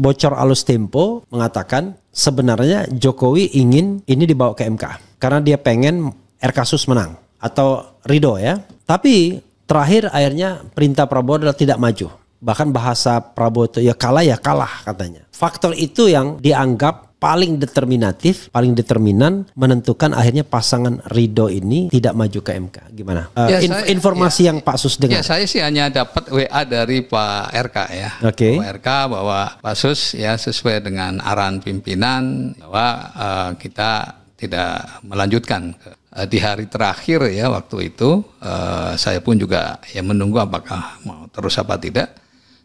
bocor alus Tempo mengatakan sebenarnya Jokowi ingin ini dibawa ke MK karena dia pengen Sus menang atau ridho ya. Tapi terakhir akhirnya perintah Prabowo adalah tidak maju. Bahkan bahasa Prabowo itu ya kalah katanya. Faktor itu yang dianggap paling determinatif, paling determinan menentukan akhirnya pasangan Ridho ini tidak maju ke MK. Gimana? Informasi yang Pak Sus dengar. Ya, saya sih hanya dapat WA dari Pak RK ya. Oke. Pak RK bahwa Pak Sus ya sesuai dengan arahan pimpinan bahwa kita tidak melanjutkan. Di hari terakhir ya waktu itu saya pun juga ya menunggu apakah mau terus apa tidak.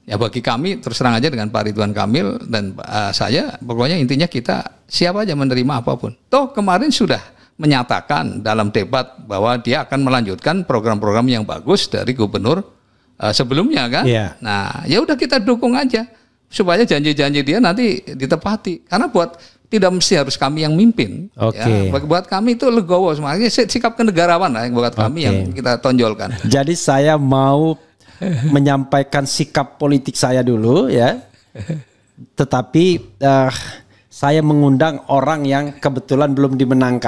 Ya bagi kami terus terang aja dengan Pak Ridwan Kamil dan saya pokoknya intinya kita siap aja menerima apapun. Toh kemarin sudah menyatakan dalam debat bahwa dia akan melanjutkan program-program yang bagus dari gubernur sebelumnya kan. Yeah. Nah ya udah kita dukung aja supaya janji-janji dia nanti ditepati. Karena tidak mesti harus kami yang mimpin. Okay. Ya, buat kami itu legowo semuanya sikap kenegarawan lah yang buat kami yang kita tonjolkan. Jadi saya mau menyampaikan sikap politik saya dulu ya. Tetapi saya mengundang orang yang kebetulan belum menang.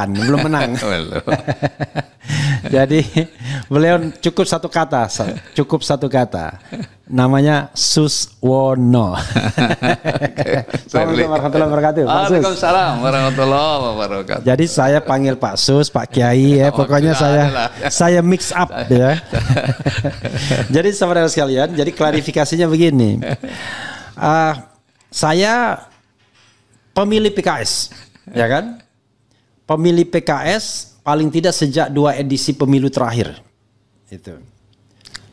Jadi beliau cukup satu kata. Namanya Suswono. Assalamualaikum warahmatullahi wabarakatuh. Waalaikumsalam warahmatullahi wabarakatuh. Jadi saya panggil Pak Sus, Pak Kiai ya. Pokoknya saya mix up ya. Jadi saudara sekalian, jadi klarifikasinya begini. Saya pemilih PKS, ya kan? Pemilih PKS paling tidak sejak 2 edisi pemilu terakhir. Itu.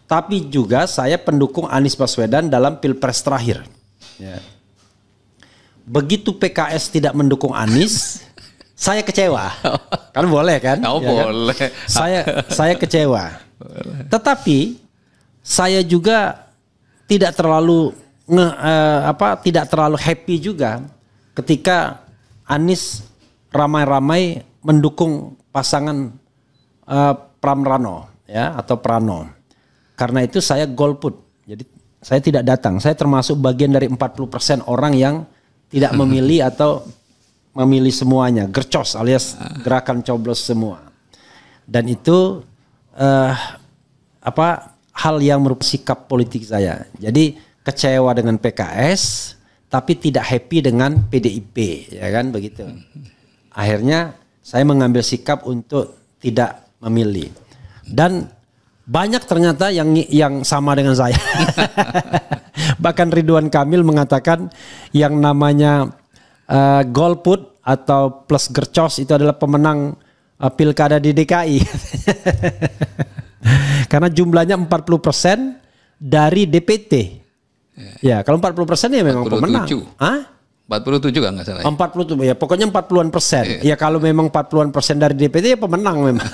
Tapi juga saya pendukung Anies Baswedan dalam Pilpres terakhir. Ya. Begitu PKS tidak mendukung Anies, saya kecewa. Kan boleh kan? Oh, ya boleh. Kan? Saya kecewa. Tetapi saya juga tidak terlalu happy juga ketika Anies ramai-ramai mendukung pasangan Pramrano ya atau Prano. Karena itu saya golput. Jadi saya tidak datang. Saya termasuk bagian dari 40% orang yang tidak memilih atau memilih semuanya. Gercos alias gerakan coblos semua. Dan itu hal yang merupakan sikap politik saya. Jadi kecewa dengan PKS tapi tidak happy dengan PDIP, ya kan begitu. Akhirnya saya mengambil sikap untuk tidak memilih. Dan banyak ternyata yang sama dengan saya. Bahkan Ridwan Kamil mengatakan yang namanya golput atau plus gercos itu adalah pemenang pilkada di DKI. Karena jumlahnya 40% dari DPT. Ya, kalau 40% ya memang 47. pemenang. 47 kan nggak salah. 40 ya, pokoknya 40-an%. Ya kalau memang 40-an% dari DPT ya pemenang memang.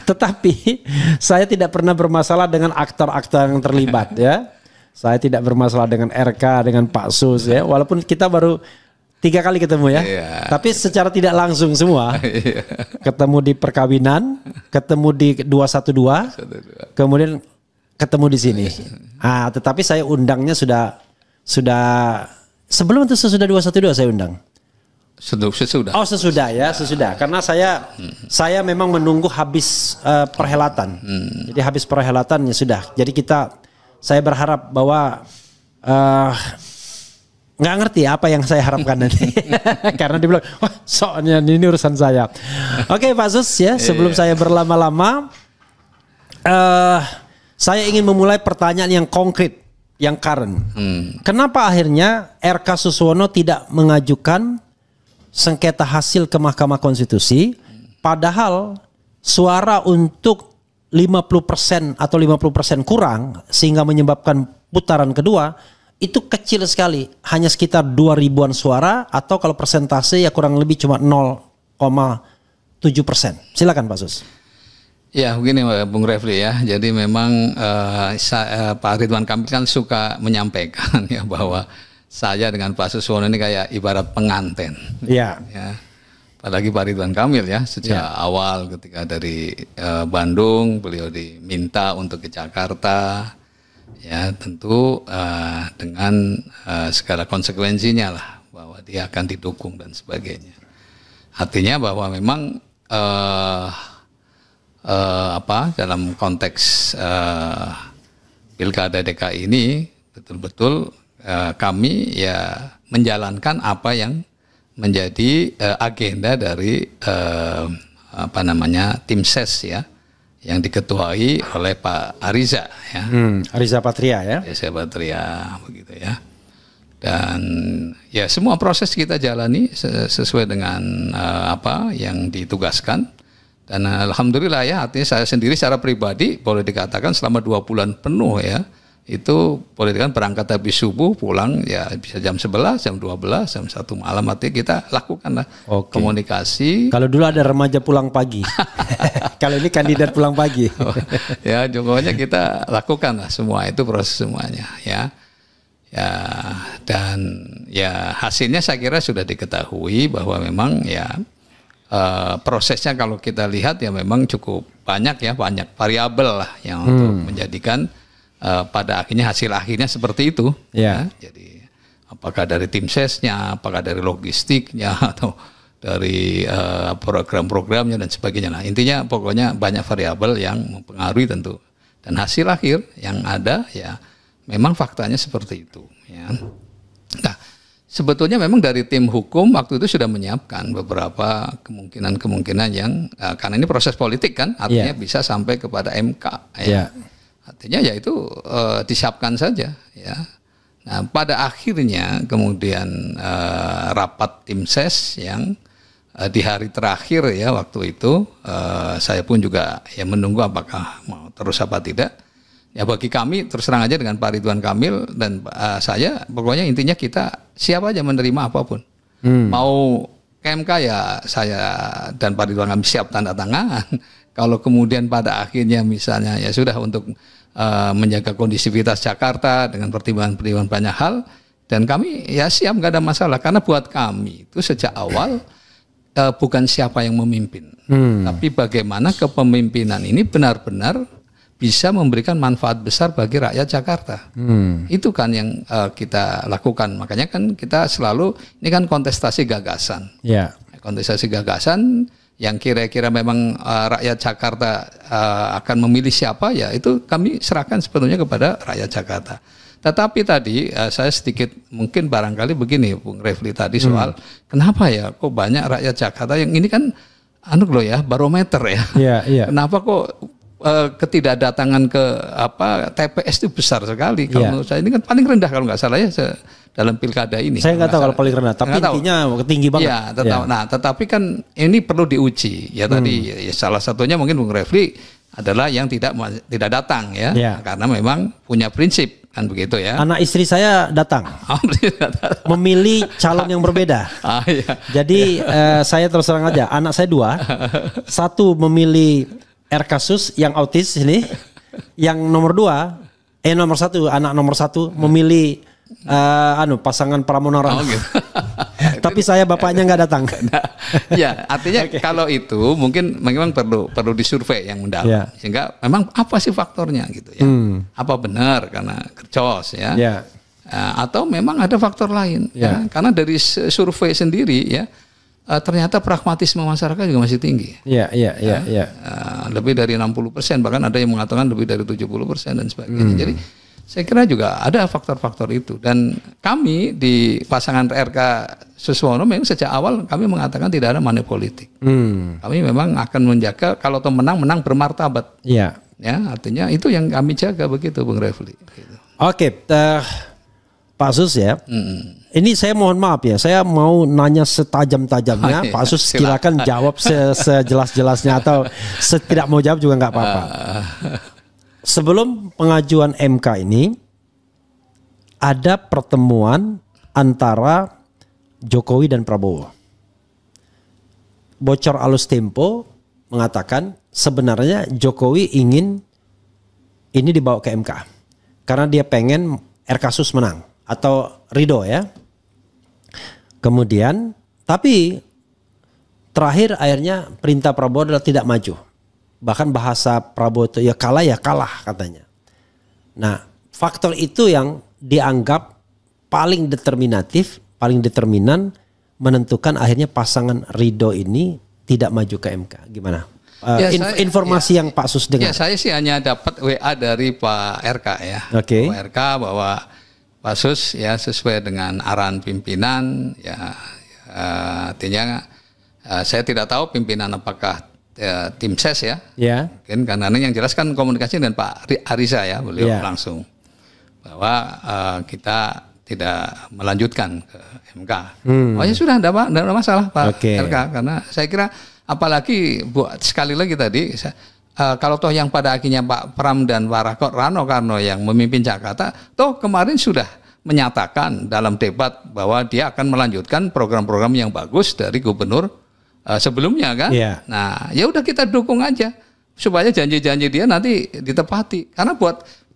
Tetapi saya tidak pernah bermasalah dengan aktor-aktor yang terlibat ya. Saya tidak bermasalah dengan RK, dengan Pak Sus ya. Walaupun kita baru 3 kali ketemu ya. Tapi secara tidak langsung semua. Ketemu di perkawinan, ketemu di 212, kemudian ketemu di sini. Tetapi saya undangnya sudah sebelum itu sesudah 212 saya undang. Sesudah. Oh sesudah ya, sesudah. Karena saya memang menunggu habis perhelatan. Jadi habis perhelatan ya sudah. Jadi saya berharap bahwa nggak ngerti apa yang saya harapkan nanti. Karena dia bilang, wah soalnya ini urusan saya. Oke Pak Sus ya, sebelum saya berlama-lama, saya ingin memulai pertanyaan yang konkret, yang current. Kenapa akhirnya RK Suswono tidak mengajukan sengketa hasil ke Mahkamah Konstitusi, padahal suara untuk 50% atau 50% kurang sehingga menyebabkan putaran kedua itu kecil sekali, hanya sekitar 2.000-an suara atau kalau persentase ya kurang lebih cuma 0,7%. Silakan Pak Sus. Ya begini Bung Refli ya, jadi memang Pak Ridwan Kamil kan suka menyampaikan ya bahwa saya dengan Pak Suswono ini kayak ibarat pengantin. Iya. Ya. Apalagi Pak Ridwan Kamil ya sejak awal ketika dari Bandung beliau diminta untuk ke Jakarta ya tentu dengan segala konsekuensinya lah bahwa dia akan didukung dan sebagainya. Artinya bahwa memang dalam konteks Pilkada DKI ini betul-betul kami ya menjalankan apa yang menjadi agenda dari tim ses ya, yang diketuai oleh Pak Ariza ya. Ariza Patria ya. Ariza Patria begitu ya. Dan ya semua proses kita jalani sesuai dengan apa yang ditugaskan. Dan alhamdulillah ya, artinya saya sendiri secara pribadi boleh dikatakan selama 2 bulan penuh ya, itu boleh dikatakan berangkat habis subuh, pulang ya bisa jam 11, jam 12, jam 1 malam, artinya kita lakukan lah komunikasi. Kalau dulu ada remaja pulang pagi, kalau ini kandidat pulang pagi. Ya pokoknya kita lakukan lah semua itu, proses semuanya ya. Ya dan ya hasilnya saya kira sudah diketahui bahwa memang ya prosesnya kalau kita lihat ya memang cukup banyak ya, banyak variabel lah yang untuk menjadikan pada akhirnya hasil akhirnya seperti itu. Ya. Jadi apakah dari tim sesnya, apakah dari logistiknya atau dari program-programnya dan sebagainya. Nah intinya pokoknya banyak variabel yang mempengaruhi tentu. Dan hasil akhir yang ada ya memang faktanya seperti itu. Ya. Nah, sebetulnya memang dari tim hukum waktu itu sudah menyiapkan beberapa kemungkinan-kemungkinan yang karena ini proses politik kan, artinya bisa sampai kepada MK. Ya. Artinya ya itu disiapkan saja. Ya. Nah, pada akhirnya kemudian rapat tim ses yang di hari terakhir ya waktu itu saya pun juga ya menunggu apakah mau terus apa tidak. Ya bagi kami terus terang aja dengan Pak Ridwan Kamil dan saya pokoknya intinya kita siap aja menerima apapun. Mau KMK ya saya dan Pak Ridwan Kamil siap tanda tangan. Kalau kemudian pada akhirnya misalnya ya sudah untuk menjaga kondisivitas Jakarta dengan pertimbangan-pertimbangan banyak hal, dan kami ya siap, nggak ada masalah karena buat kami itu sejak awal bukan siapa yang memimpin, tapi bagaimana kepemimpinan ini benar-benar bisa memberikan manfaat besar bagi rakyat Jakarta. Itu kan yang kita lakukan. Makanya kan kita selalu, ini kan kontestasi gagasan. Kontestasi gagasan yang kira-kira memang rakyat Jakarta akan memilih siapa, ya itu kami serahkan sebetulnya kepada rakyat Jakarta. Tetapi tadi saya sedikit mungkin barangkali begini Bung Refli tadi soal kenapa ya kok banyak rakyat Jakarta yang ini kan barometer ya. Kenapa kok ketidakdatangan ke TPS itu besar sekali. Kalau menurut saya ini kan paling rendah kalau nggak salah ya dalam pilkada ini. Saya nggak tahu kalau paling rendah, tapi intinya tinggi banget. Nah, tetapi kan ini perlu diuji ya tadi. Ya, salah satunya mungkin Bung Refli adalah yang tidak datang ya, karena memang punya prinsip kan begitu ya. Anak istri saya datang, memilih calon yang berbeda. Jadi saya terus terang aja, anak saya 2, satu memilih Kasus yang autis ini, yang nomor 1 anak nomor 1 memilih pasangan Pramono Anung. Gitu. Tapi saya bapaknya nggak datang. Ya artinya kalau itu mungkin memang perlu disurvei yang mendalam, sehingga memang apa sih faktornya gitu ya? Apa benar karena kercos ya? Atau memang ada faktor lain? Ya? Karena dari survei sendiri ya. Ternyata pragmatisme masyarakat juga masih tinggi. Lebih dari 60%, bahkan ada yang mengatakan lebih dari 70% dan sebagainya. Jadi saya kira juga ada faktor-faktor itu. Dan kami di pasangan RK Suswono memang sejak awal kami mengatakan tidak ada money politik. Kami memang akan menjaga kalau menang bermartabat. Ya, artinya itu yang kami jaga begitu, Bung Refli. Gitu. Oke, Pak Sus ya. Ini saya mohon maaf ya, saya mau nanya setajam-tajamnya. Pak Sus silakan jawab sejelas-jelasnya atau tidak mau jawab juga nggak apa-apa. Sebelum pengajuan MK ini ada pertemuan antara Jokowi dan Prabowo. Bocor Alus Tempo mengatakan sebenarnya Jokowi ingin ini dibawa ke MK karena dia pengen Kasus menang atau ridho ya. Kemudian tapi terakhir akhirnya perintah Prabowo adalah tidak maju. Bahkan bahasa Prabowo itu ya kalah katanya. Nah faktor itu yang dianggap paling determinatif, paling determinan menentukan akhirnya pasangan Ridho ini tidak maju ke MK. Gimana? Informasi yang Pak Sus dengar. Ya, saya sih hanya dapat WA dari Pak RK ya. Oke. Pak RK bahwa Pak Sus ya sesuai dengan arahan pimpinan ya, artinya saya tidak tahu pimpinan apakah tim ses ya. Ya. Mungkin karena yang jelas kan komunikasi dengan Pak Ariza ya, beliau langsung bahwa kita tidak melanjutkan ke MK. Oh ya sudah, tidak ada masalah Pak RK, karena saya kira apalagi sekali lagi tadi kalau toh yang pada akhirnya Pak Pram dan Pak Rano Karno yang memimpin Jakarta, toh kemarin sudah menyatakan dalam debat bahwa dia akan melanjutkan program-program yang bagus dari gubernur sebelumnya kan. Nah ya udah kita dukung aja supaya janji-janji dia nanti ditepati, karena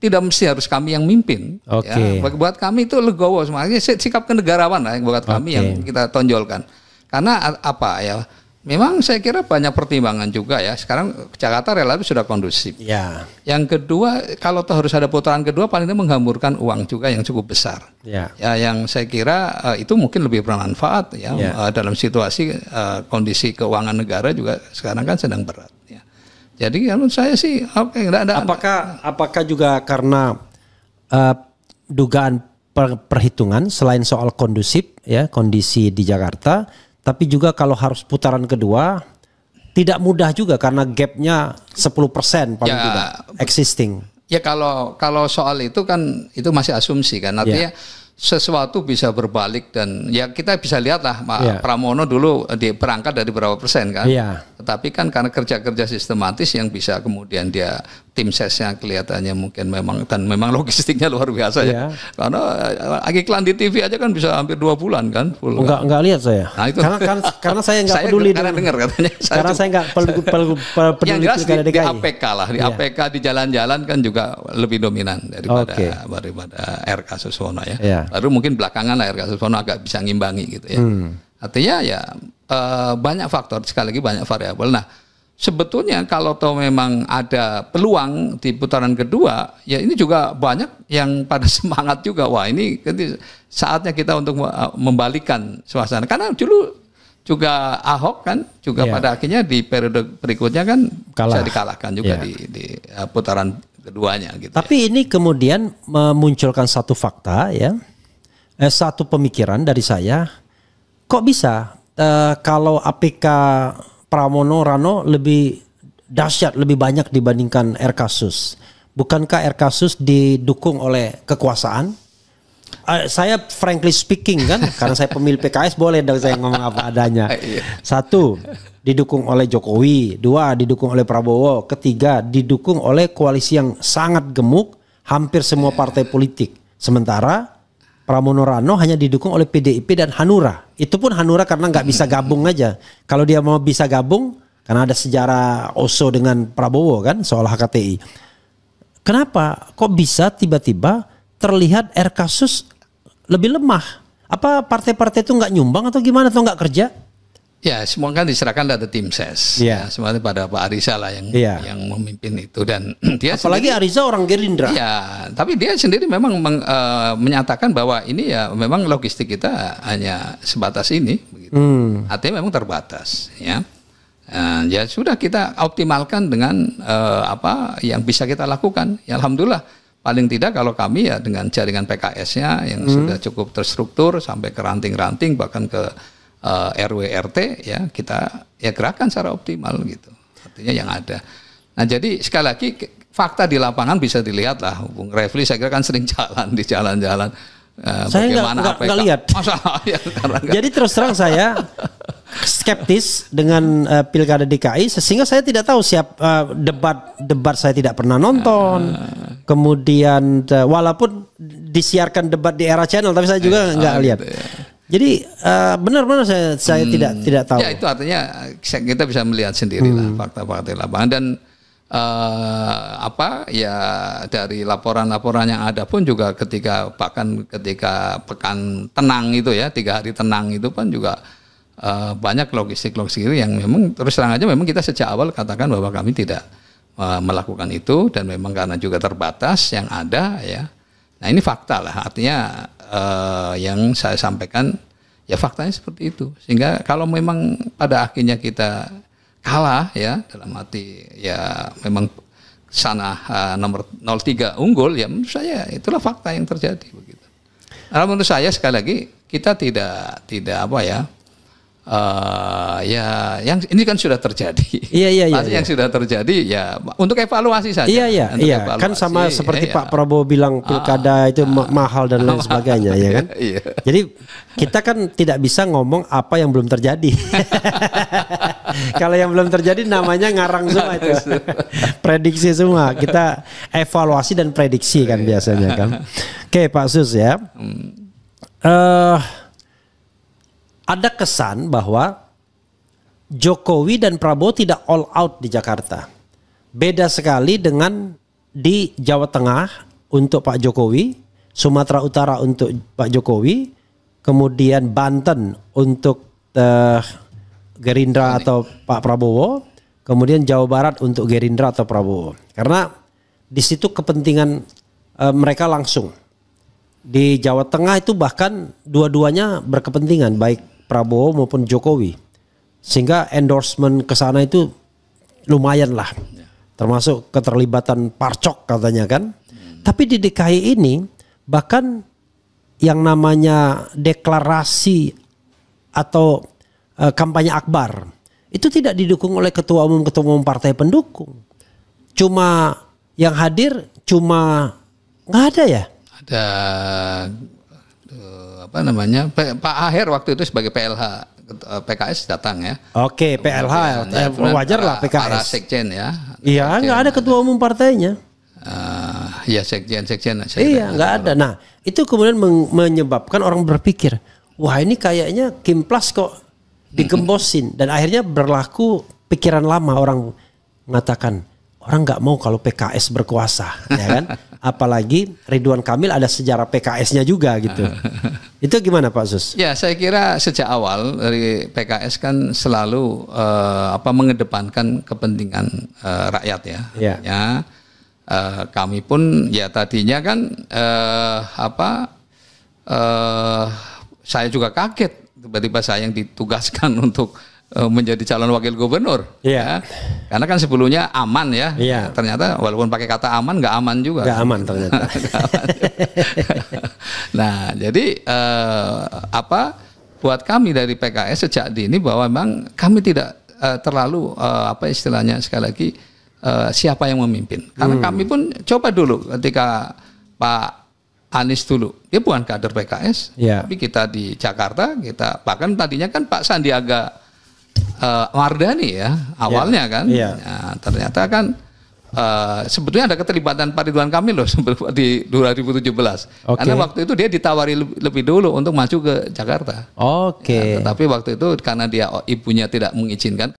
tidak mesti harus kami yang mimpin. Ya, buat kami itu legowo, semuanya sikap kenegarawan lah yang buat kami yang kita tonjolkan. Karena apa ya? Memang saya kira banyak pertimbangan juga ya. Sekarang Jakarta relatif sudah kondusif. Ya. Yang kedua, kalau toh harus ada putaran kedua, paling tidak menghamburkan uang juga yang cukup besar. Ya, yang saya kira itu mungkin lebih bermanfaat ya, dalam situasi kondisi keuangan negara juga sekarang kan sedang berat. Ya. Jadi menurut saya sih enggak ada. Apakah juga karena dugaan perhitungan selain soal kondusif ya kondisi di Jakarta, tapi juga kalau harus putaran kedua tidak mudah juga karena gapnya 10% paling tidak existing. Ya kalau soal itu kan itu masih asumsi kan, artinya sesuatu bisa berbalik dan ya kita bisa lihatlah Pak Pramono dulu berangkat dari berapa persen kan. Tetapi kan karena kerja-kerja sistematis yang bisa kemudian dia tim sesnya kelihatannya mungkin memang logistiknya luar biasa ya. Karena iklan di TV aja kan bisa hampir 2 bulan kan. Enggak lihat saya. Nah, itu. Karena saya enggak peduli. Karena dengar katanya. Karena saya enggak peduli. Yang jelas di APK lah, di APK di jalan-jalan kan juga lebih dominan daripada RK Suswono ya. Baru mungkin belakangan lah RK Suswono agak bisa ngimbangi gitu ya. Artinya ya banyak faktor, sekali lagi banyak variabel. Nah sebetulnya kalau toh memang ada peluang di putaran kedua, ya ini juga banyak yang pada semangat juga. Wah ini saatnya kita untuk membalikan suasana. Karena dulu juga Ahok kan juga pada akhirnya di periode berikutnya kan bisa dikalahkan juga di putaran keduanya. Gitu. Tapi ini kemudian memunculkan satu fakta ya, satu pemikiran dari saya, kok bisa kalau APK Pramono Rano lebih dahsyat, lebih banyak dibandingkan RKasus. Bukankah RKasus didukung oleh kekuasaan? Saya frankly speaking kan, karena saya pemilih PKS boleh dong saya ngomong apa adanya. 1, didukung oleh Jokowi. 2, didukung oleh Prabowo. 3, didukung oleh koalisi yang sangat gemuk, hampir semua partai politik. Sementara Pramono Rano hanya didukung oleh PDIP dan Hanura. Itu pun Hanura karena nggak bisa gabung aja. Kalau dia mau bisa gabung, karena ada sejarah Oso dengan Prabowo kan soal HKTI. Kenapa? Kok bisa tiba-tiba terlihat RKasus lebih lemah? Apa partai-partai itu nggak nyumbang atau gimana? Atau nggak kerja? Ya semua kan diserahkan pada tim ses. Ya, semuanya pada Pak Ariza lah yang memimpin itu dan dia apalagi sendiri, Ariza orang Gerindra. Ya, tapi dia sendiri memang menyatakan bahwa ini ya memang logistik kita hanya sebatas ini. Begitu. Artinya memang terbatas. Ya, ya sudah kita optimalkan dengan apa yang bisa kita lakukan. Ya, alhamdulillah. Paling tidak kalau kami ya dengan jaringan PKS-nya yang sudah cukup terstruktur sampai ke ranting-ranting bahkan ke RW RT ya kita ya gerakan secara optimal gitu, artinya yang ada. Nah jadi sekali lagi fakta di lapangan bisa dilihat lah. Bung Refli saya kira kan sering jalan di jalan-jalan. Saya nggak lihat. Jadi terus terang saya skeptis dengan pilkada DKI sehingga saya tidak tahu debat saya tidak pernah nonton. Kemudian walaupun disiarkan debat di Era Channel tapi saya juga nggak lihat. Gitu ya. Jadi benar-benar saya tidak tahu. Ya itu artinya kita bisa melihat sendirilah fakta-fakta lapangan dan apa ya dari laporan-laporan yang ada pun juga ketika pekan tenang itu ya 3 hari tenang itu pun juga banyak logistik yang memang terus terang aja memang kita sejak awal katakan bahwa kami tidak melakukan itu dan memang karena juga terbatas yang ada ya. Nah ini fakta lah, artinya yang saya sampaikan ya faktanya seperti itu. Sehingga kalau memang pada akhirnya kita kalah ya, dalam arti ya memang sana nomor 03 unggul, ya menurut saya itulah fakta yang terjadi begitu. Nah, menurut saya sekali lagi kita tidak apa ya, ya yang ini kan sudah terjadi. Iya. Yang sudah terjadi ya untuk evaluasi saja. Iya. Kan sama seperti Pak Prabowo bilang pilkada itu mahal dan lain sebagainya, ya kan? Iya. Jadi kita kan tidak bisa ngomong apa yang belum terjadi. Kalau yang belum terjadi namanya ngarang semua itu. Prediksi semua. Kita evaluasi dan prediksi kan biasanya kan. Oke, Pak Sus ya. Ada kesan bahwa Jokowi dan Prabowo tidak all out di Jakarta. Beda sekali dengan di Jawa Tengah untuk Pak Jokowi, Sumatera Utara untuk Pak Jokowi, kemudian Banten untuk Gerindra atau Pak Prabowo, kemudian Jawa Barat untuk Gerindra atau Prabowo. Karena di situ kepentingan mereka langsung. Di Jawa Tengah itu bahkan dua-duanya berkepentingan, baik Prabowo maupun Jokowi, sehingga endorsement ke sana itu lumayan lah, termasuk keterlibatan Parcok katanya kan. Tapi di DKI ini bahkan yang namanya deklarasi atau kampanye akbar itu tidak didukung oleh ketua umum partai pendukung. Cuma yang hadir cuma nggak ada ya. Ada apa namanya, Pak Aher waktu itu sebagai PLH PKS datang ya. Oke, PLH wajar lah PKS. Para sekjen ya. Iya, nggak ada ketua umum partainya. Iya sekjen. Iya, nggak ada. Nah, itu kemudian menyebabkan orang berpikir, wah ini kayaknya Kimplas kok digembosin, dan akhirnya berlaku pikiran lama orang mengatakan orang nggak mau kalau PKS berkuasa, ya kan? Apalagi Ridwan Kamil ada sejarah PKS-nya juga gitu. Itu gimana Pak Sus? Ya, saya kira sejak awal dari PKS kan selalu mengedepankan kepentingan rakyat ya. Yeah. Ya, kami pun ya tadinya kan saya juga kaget tiba-tiba saya yang ditugaskan untuk menjadi calon wakil gubernur, ya. Karena kan sebelumnya aman ya, ternyata walaupun pakai kata aman nggak aman juga. Nggak aman ternyata. Nah, jadi buat kami dari PKS sejak dini bahwa memang kami tidak terlalu istilahnya sekali lagi siapa yang memimpin. Karena kami pun coba dulu ketika Pak Anies dulu, dia bukan kader PKS, tapi kita di Jakarta, kita bahkan tadinya kan Pak Sandiaga Mardani ya awalnya kan, nah, ternyata kan sebetulnya ada keterlibatan Pak Ridwan Kamil loh di 2017, karena waktu itu dia ditawari lebih dulu untuk maju ke Jakarta. Ya, tetapi waktu itu karena dia ibunya tidak mengizinkan,